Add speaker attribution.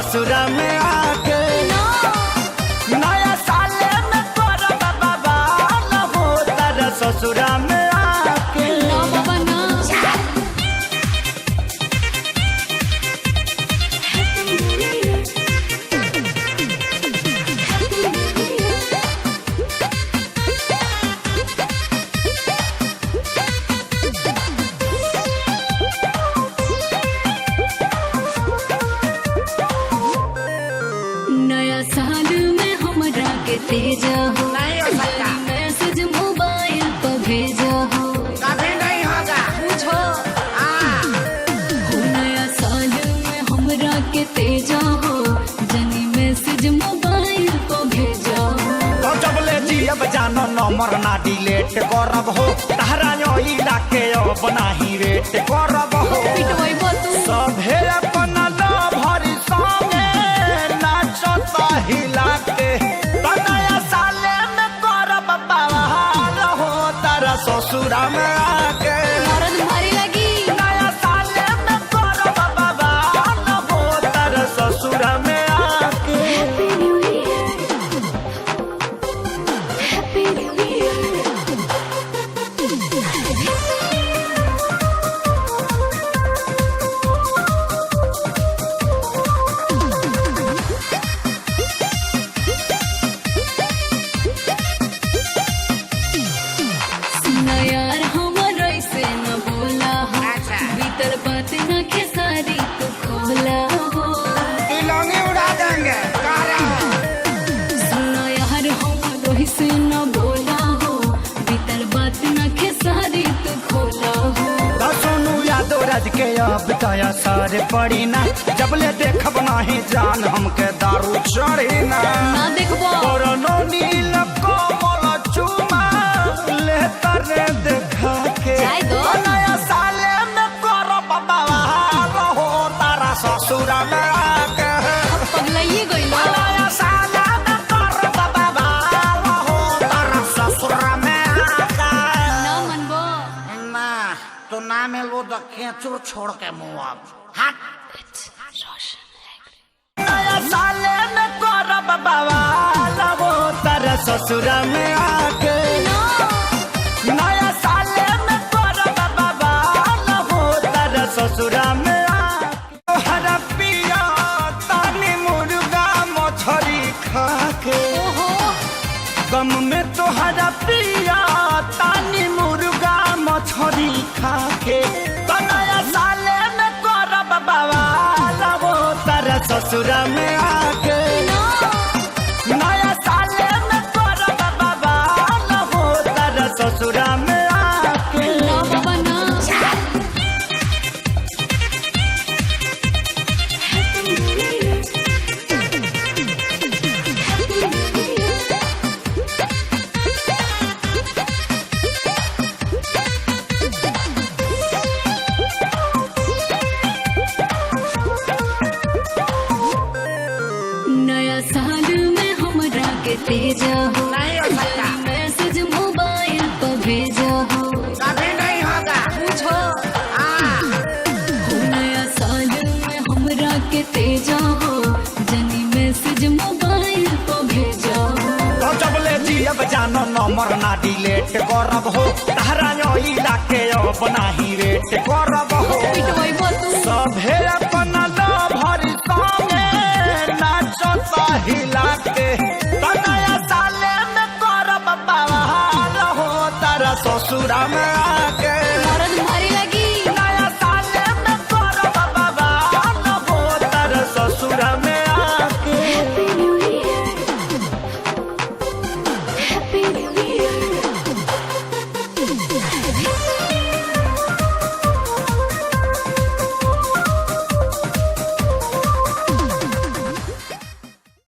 Speaker 1: ससुरा में आके नया साले में करब बवाल हो तारा ससुरा में आके।
Speaker 2: नया साल में हमरा के तेजा हो, मैसेज मोबाइल पर भेजा हो,
Speaker 3: कभी नहीं होगा
Speaker 2: पूछो नया साल में हमरा के तेजा हो, जनी मैसेज मोबाइल पर भेजा हो।
Speaker 1: तो जब ले जियब जानो नंबर ना डिलीट करब हो, तहरा इला के अब नाही वेट करब हो।
Speaker 2: पिटवाइबो तू
Speaker 1: सभे अपन भरी संगे नाचत हिला के तो नया साले में करब बवाल हो तारा ससुरा में आके।
Speaker 2: मरद मारी लगी
Speaker 1: नया साले में करब बवाल हो तारा ससुरा में आके।
Speaker 2: Happy new year, happy new year. सुना यार हमर ऐसे न बोला हो, भीतर बात न खेसारी तू खोला हो।
Speaker 3: तिलंगी उड़ा देंगे
Speaker 2: सुना यार हमर ऐसे न बोला हो, भीतर बात न खेसारी तू खोला हो।
Speaker 1: तो सोनू यादव राज के अब दया सारे पड़ी ना, जब ले देखब नाही जान हमके दारू चढ़ी ना।
Speaker 2: ना देखबो
Speaker 1: कोरोनो नील कोमल चुमा ले तरे देखा के
Speaker 2: जाय दो।
Speaker 1: तो नया साले में करब बवाल हो तारा ससुरा में आके।
Speaker 2: पगलाइए गइलो।
Speaker 1: नया साले में करब बवाल हो तारा ससुरा में आके।
Speaker 2: ना मनबो
Speaker 3: ना तो ना में लो तो खेचुर छोड़ के मुँह अब हट।
Speaker 1: नया साले में करब बवाल हो तारा ससुरा में आके। नया साले में करब बवाल हो तारा ससुरा में आके। तोहरा पिया तानी मुर्गा मछरी खा के
Speaker 2: ओहो
Speaker 1: गम में तोहरा पिया तानी मुर्गा मछरी खा के तो नया साले में करब बवाल हो तारा ससुरा में आके। नया साले में करब बवाल हो तारा ससुरा में आके।
Speaker 2: ना बाबा ना। Happy new year, happy new year. नया साल में हमरा के तेजा हो,
Speaker 3: नहीं हो सकता।
Speaker 2: मैसेज मोबाइल पर भेजा हो,
Speaker 3: कभी नहीं होगा
Speaker 2: पूछो
Speaker 3: हाँ।
Speaker 2: नया साल में हमरा के तेजा हो, जनी मैसेज मोबाइल पर भेजा हो।
Speaker 1: तो जब ले जियब जानो नंबर ना डिलीट करब हो, तहरा इला के अब नाही वेट करब हो।
Speaker 2: पिटवाइबो तू
Speaker 1: सभे अपन भरी संगे नाचत हिला के तो नया साले में करब बवाल हो तारा ससुरा में आके।